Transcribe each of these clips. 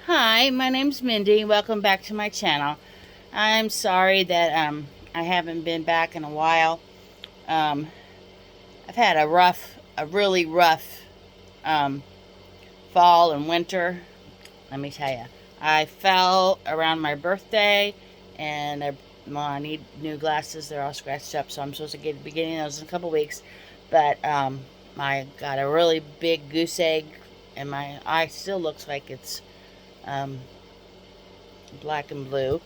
Hi, my name's Mindy. Welcome back to my channel. I'm sorry that I haven't been back in a while. Um, I've had a really rough um, fall and winter. Let me tell you, I fell around my birthday, and I need new glasses. They're all scratched up, so I'm supposed to be getting those in a couple weeks. But I got a really big goose egg, and my eye still looks like it's um, black and blue.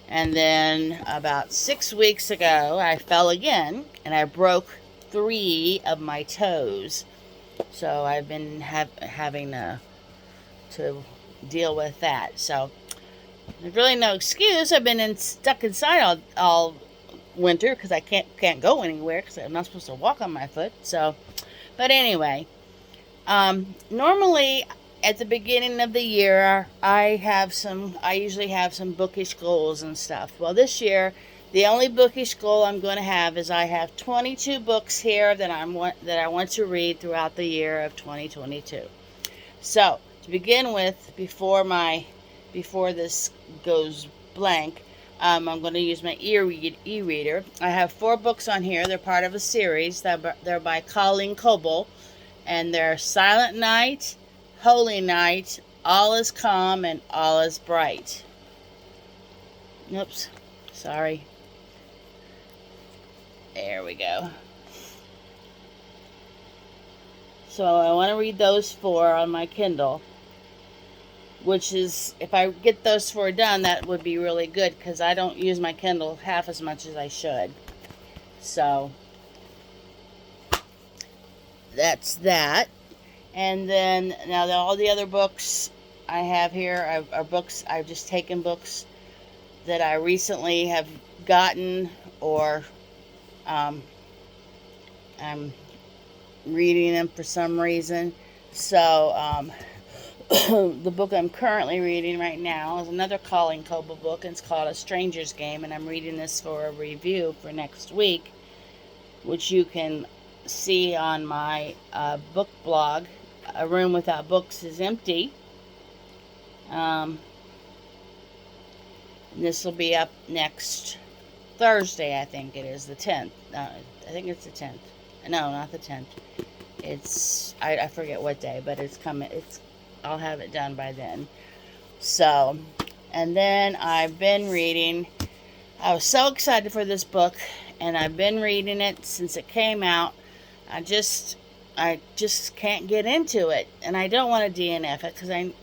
And then about 6 weeks ago, I fell again and I broke three of my toes. So I've been having to deal with that. So there's really no excuse. I've been stuck inside all winter because I can't go anywhere because I'm not supposed to walk on my foot. So, but anyway, normally at the beginning of the year, I usually have some bookish goals and stuff. Well, this year, the only bookish goal I'm going to have is I have 22 books here that I want to read throughout the year of 2022. So, to begin with, before this goes blank, I'm going to use my e-reader. I have 4 books on here. They're part of a series. They're by Colleen Coble, and they're Silent Night, Holy Night, All is Calm, and All is Bright. Oops, sorry. There we go. So I want to read those 4 on my Kindle, which is, if I get those 4 done, that would be really good because I don't use my Kindle half as much as I should. So that's that. And then now all the other books I have here are books I've just taken, books that I recently have gotten, or I'm reading them for some reason. So the book I'm currently reading right now is another Colleen Coble book, and it's called A Stranger's Game, and I'm reading this for a review for next week, which you can see on my book blog. A Room Without Books is Empty. This will be up next Thursday, I think it is, the 10th. I think it's the 10th. No, not the 10th. I forget what day, but it's coming. I'll have it done by then. So, and then I've been reading. I was so excited for this book, and I've been reading it since it came out. I just can't get into it, and I don't want to DNF it because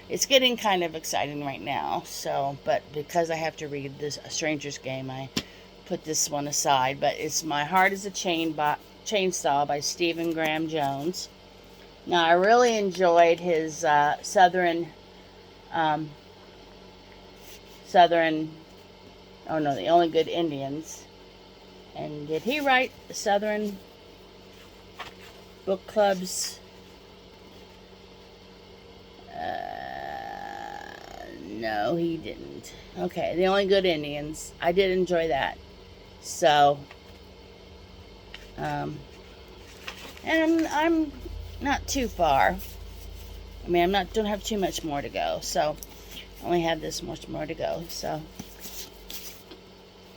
it's getting kind of exciting right now. So, but because I have to read this A Stranger's Game, I put this one aside. But it's My Heart is a Chainsaw by Stephen Graham Jones. Now, I really enjoyed his um, Southern. Oh no, The Only Good Indians. And did he write the Southern book clubs? No, he didn't. Okay, The Only Good Indians. I did enjoy that. So, um, and I'm not too far. I mean, don't have too much more to go. So, I only have this much more to go. So,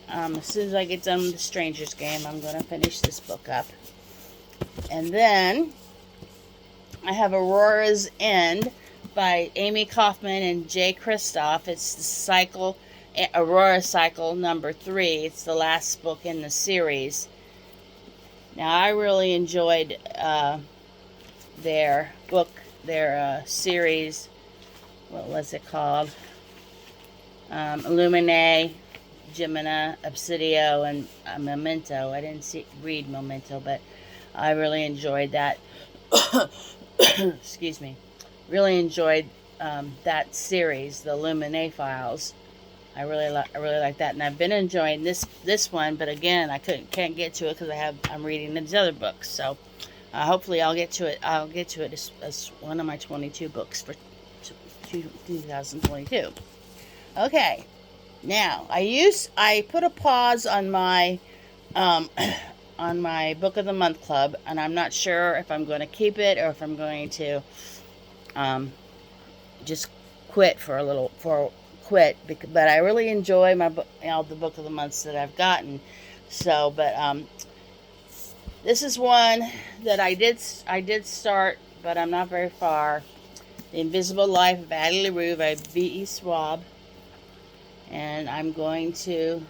as soon as I get done with The Stranger's Game, I'm going to finish this book up. And then I have Aurora's End by Amy Kaufman and Jay Kristoff. It's the Aurora Cycle number 3. It's the last book in the series. Now, I really enjoyed their series. What was it called? Illuminae, Gemina, Obsidio, and Memento. I didn't read Memento, but I really enjoyed that. Excuse me. Really enjoyed that series, the Illuminae Files. I really like that, and I've been enjoying this one. But again, I can't get to it because I'm reading these other books. So hopefully I'll get to it. I'll get to it as one of my 22 books for 2022. Okay. Now, I put a pause on my on my Book of the Month Club, and I'm not sure if I'm going to keep it or if I'm going to just but I really enjoy my book, the book of the months that I've gotten. So, but this is one that I did start, but I'm not very far. The Invisible Life of Addie LaRue by V.E. Schwab, and I'm going to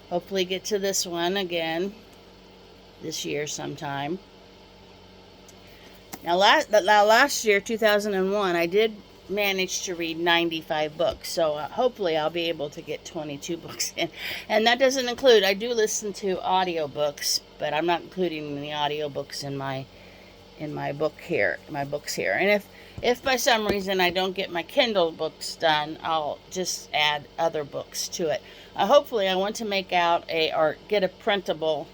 hopefully get to this one again this year sometime. Now last year, 2001, I did manage to read 95 books, so hopefully I'll be able to get 22 books in. And that doesn't include, I do listen to audiobooks, but I'm not including the audiobooks in my books here. And if by some reason I don't get my Kindle books done, I'll just add other books to it. Hopefully I want to make out or get a printable.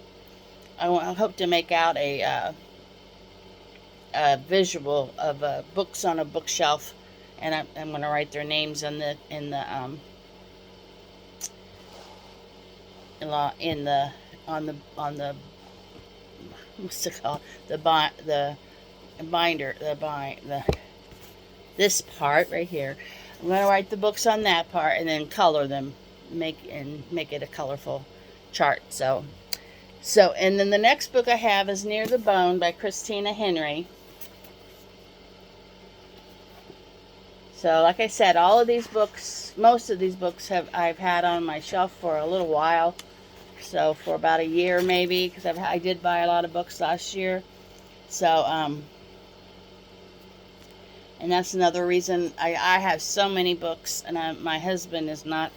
I hope to make out a visual of books on a bookshelf, and I'm going to write their names in the what's it called, this part right here. I'm going to write the books on that part and then color them, make it a colorful chart. So and then the next book I have is Near the Bone by Christina Henry. So like I said, all of these books, most of these books I've had on my shelf for a little while. So for about a year maybe, because I did buy a lot of books last year. So and that's another reason I have so many books. And my husband is not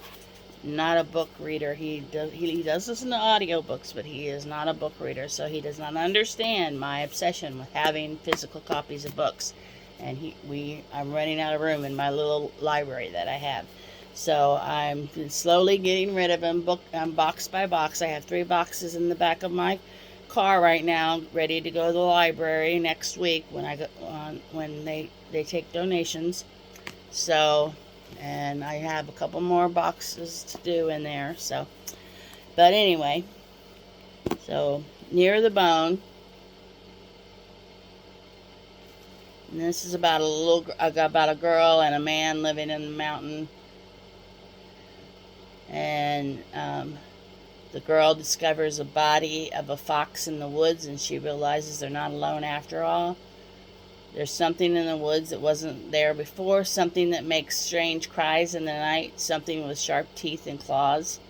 a book reader. He does listen to audiobooks, but he is not a book reader, so he does not understand my obsession with having physical copies of books. And I'm running out of room in my little library that I have. So I'm slowly getting rid of them, box by box. I have 3 boxes in the back of my car right now, ready to go to the library next week when they take donations. So, and I have a couple more boxes to do in there. So, but anyway, so Near the Bone. And this is about a girl and a man living in the mountain. And the girl discovers a body of a fox in the woods, and she realizes they're not alone after all. There's something in the woods that wasn't there before, something that makes strange cries in the night, something with sharp teeth and claws.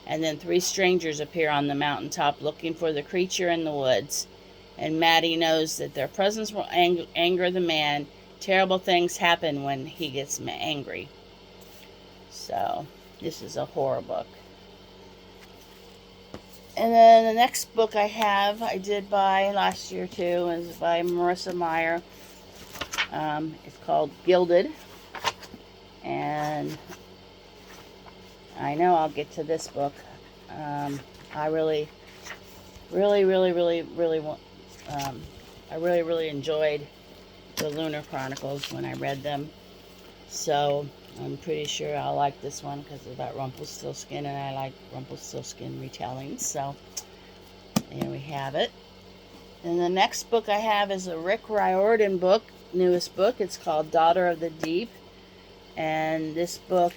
And then 3 strangers appear on the mountaintop looking for the creature in the woods. And Maddie knows that their presence will anger the man. Terrible things happen when he gets angry. So, this is a horror book. And then the next book I did buy last year too, is by Marissa Meyer. It's called Gilded. And I know I'll get to this book. I really want. I really enjoyed the Lunar Chronicles when I read them, so I'm pretty sure I'll like this one because it's about Rumpelstiltskin, and I like Rumpelstiltskin retellings. So there we have it. And the next book I have is a Rick Riordan book, newest book. It's called Daughter of the Deep, and this book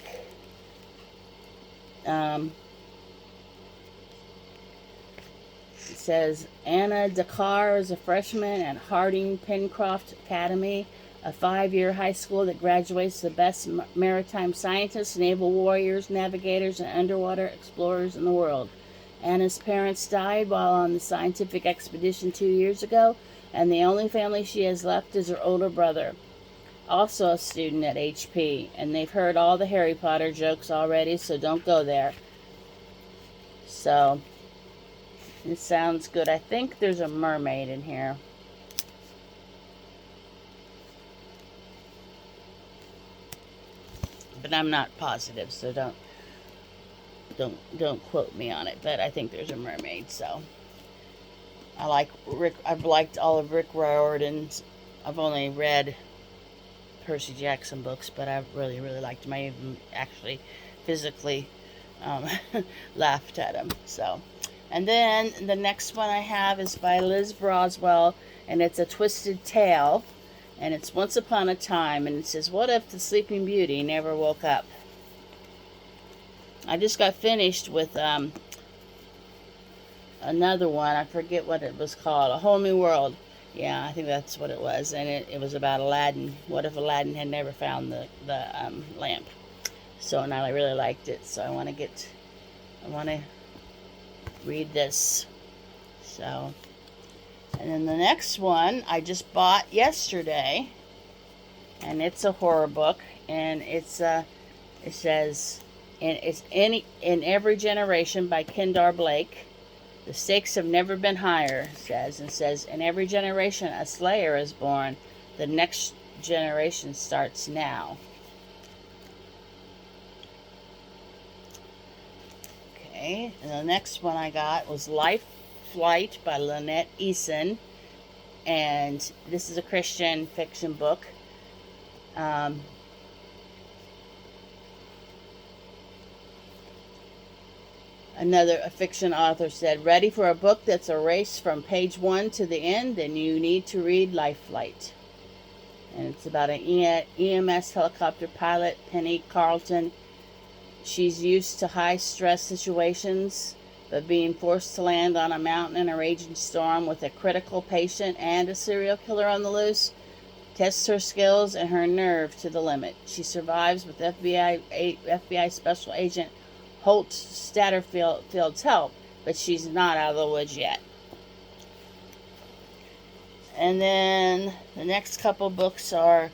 says Anna Dakar is a freshman at Harding Pencroft Academy, a 5-year high school that graduates the best maritime scientists, naval warriors, navigators, and underwater explorers in the world. Anna's parents died while on the scientific expedition 2 years ago, and the only family she has left is her older brother, also a student at HP, and they've heard all the Harry Potter jokes already, so don't go there. So it sounds good. I think there's a mermaid in here. But I'm not positive, so don't quote me on it. But I think there's a mermaid. So I've liked all of Rick Riordan's. I've only read Percy Jackson books, but I've really liked them. I even actually physically laughed at them. So. And then the next one I have is by Liz Broswell, and it's A Twisted Tale. And it's Once Upon a Time, and it says, what if the Sleeping Beauty never woke up? I just got finished with another one. I forget what it was called. A Whole New World. Yeah, I think that's what it was. And it was about Aladdin. What if Aladdin had never found the lamp? So, and I really liked it. So I want to read this. So, and then the next one I just bought yesterday, and it's a horror book, and it says, and it's in Every Generation by Kendar Blake. The stakes have never been higher, it says, in every generation a slayer is born. The next generation starts now. Okay, and the next one I got was Life Flight by Lynette Eason. And this is a Christian fiction book. A fiction author said, ready for a book that's a race from page 1 to the end? Then you need to read Life Flight. And it's about an EMS helicopter pilot, Penny Carlton. She's used to high-stress situations, but being forced to land on a mountain in a raging storm with a critical patient and a serial killer on the loose tests her skills and her nerve to the limit. She survives with FBI Special Agent Holt Statterfield's help, but she's not out of the woods yet. And then the next couple books are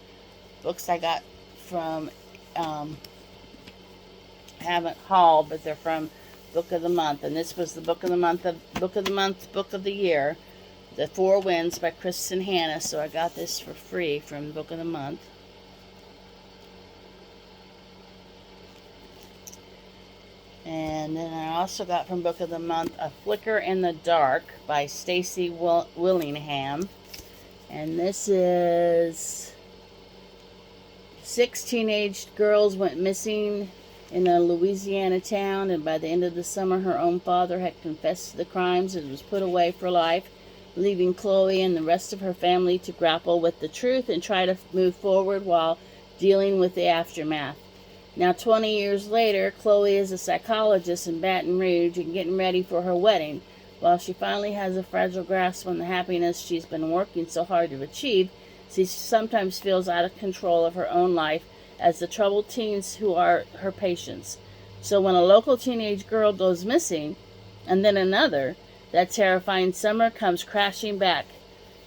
books I got from, haven't hauled, but they're from Book of the Month. And this was the Book of the Month, Book of the Year, The Four Winds by Kristen Hanna. So I got this for free from Book of the Month. And then I also got from Book of the Month A Flicker in the Dark by Stacy Willingham. And this is 6 teenage girls went missing in a Louisiana town, and by the end of the summer her own father had confessed to the crimes and was put away for life, leaving Chloe and the rest of her family to grapple with the truth and try to move forward while dealing with the aftermath. Now, 20 years later, Chloe is a psychologist in Baton Rouge and getting ready for her wedding. While she finally has a fragile grasp on the happiness she's been working so hard to achieve, she sometimes feels out of control of her own life as the troubled teens who are her patients. So when a local teenage girl goes missing, and then another, that terrifying summer comes crashing back.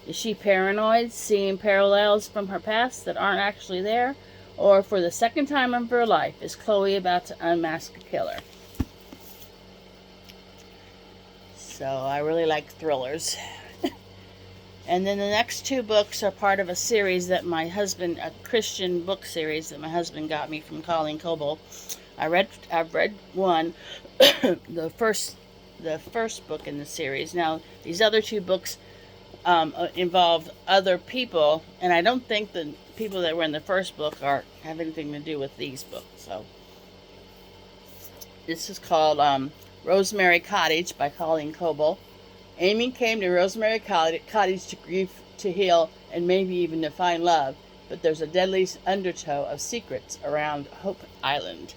Is she paranoid, seeing parallels from her past that aren't actually there? Or for the second time of her life, is Chloe about to unmask a killer? So I really like thrillers. And then the next two books are part of a series that my husband, a Christian book series that my husband got me from Colleen Coble. I've read one, the first book in the series. Now these other two books involve other people, and I don't think the people that were in the first book have anything to do with these books. So this is called Rosemary Cottage by Colleen Coble. Amy came to Rosemary Cottage to grieve, to heal, and maybe even to find love, but there's a deadly undertow of secrets around Hope Island.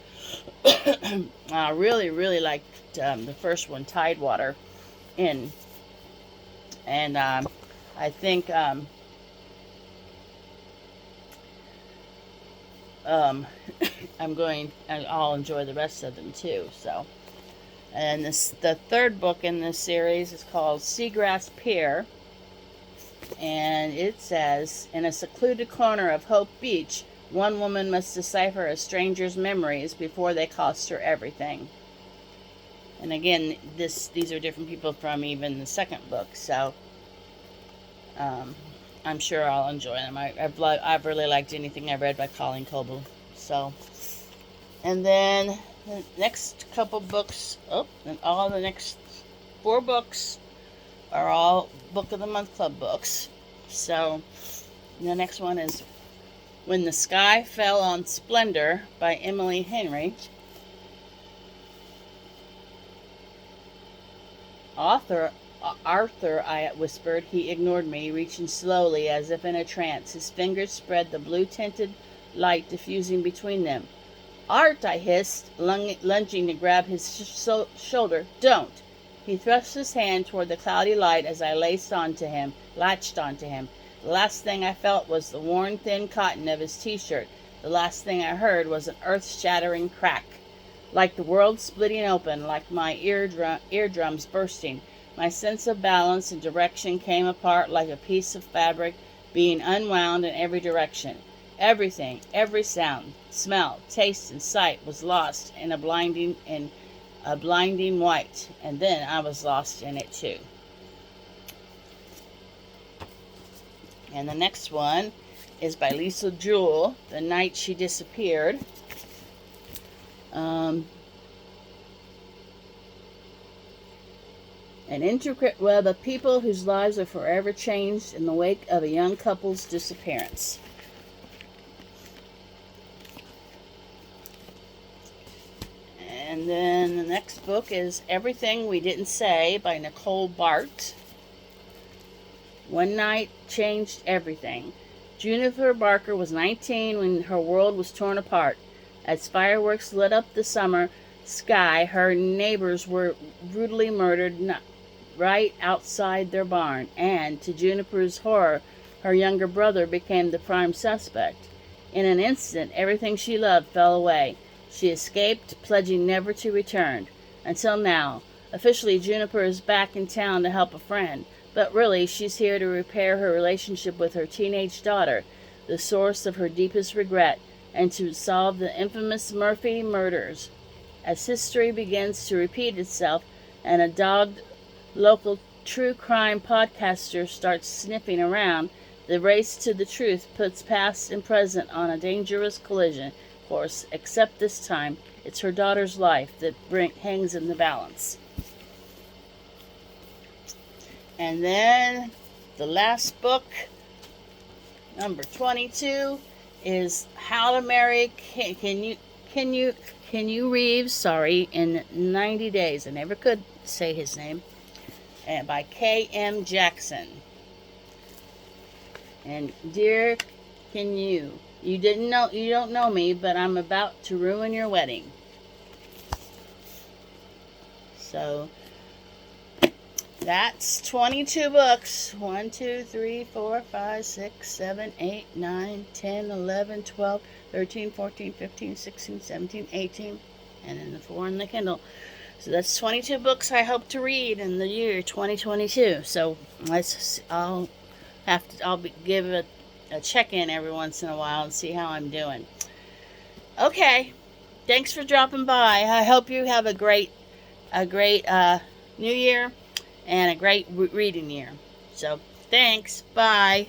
I really, really liked the first one, Tidewater Inn, and I think I'll enjoy the rest of them too. So, and the third book in this series is called Seagrass Pier, and it says, in a secluded corner of Hope Beach, one woman must decipher a stranger's memories before they cost her everything. And again, these are different people from even the second book, so I'm sure I'll enjoy them. I've really liked anything I've read by Colleen Coble. So, and then the next couple books, and all the next 4 books are all Book of the Month Club books. So, the next one is When the Sky Fell on Splendor by Emily Henry. Author Arthur, I whispered. He ignored me, reaching slowly as if in a trance. His fingers spread the blue-tinted light diffusing between them. Art, I hissed, lunging to grab his shoulder. Don't! He thrust his hand toward the cloudy light as I latched onto him. The last thing I felt was the worn, thin cotton of his t-shirt. The last thing I heard was an earth-shattering crack. Like the world splitting open, like my eardrums bursting. My sense of balance and direction came apart like a piece of fabric being unwound in every direction. Everything, every sound, smell, taste, and sight was lost in a blinding white, and then I was lost in it too. And the next one is by Lisa Jewell, The Night She Disappeared. An intricate web of people whose lives are forever changed in the wake of a young couple's disappearance. And then the next book is Everything We Didn't Say by Nicole Bart. One night changed everything. Juniper Barker was 19 when her world was torn apart. As fireworks lit up the summer sky, her neighbors were brutally murdered right outside their barn. And, to Juniper's horror, her younger brother became the prime suspect. In an instant, everything she loved fell away. She escaped, pledging never to return. Until now. Officially, Juniper is back in town to help a friend. But really, she's here to repair her relationship with her teenage daughter, the source of her deepest regret, and to solve the infamous Murphy murders. As history begins to repeat itself and a dogged local true crime podcaster starts sniffing around, the race to the truth puts past and present on a dangerous collision course, except this time it's her daughter's life that hangs in the balance. And then the last book, number 22, is How to Marry Keanu Reeves, in 90 Days. I never could say his name. And by K.M. Jackson. And dear Keanu, you don't know me, but I'm about to ruin your wedding. So that's 22 books. 1, 2, 3, 4, 5, 6, 7, 8, 9, 10, 11, 12, 13, 14, 15, 16, 17, 18, and then the 4 in the Kindle. So that's 22 books I hope to read in the year 2022. So I'll give a check-in every once in a while and see how I'm doing. Okay, thanks for dropping by. I hope you have a great new year and a great reading year. So thanks. Bye.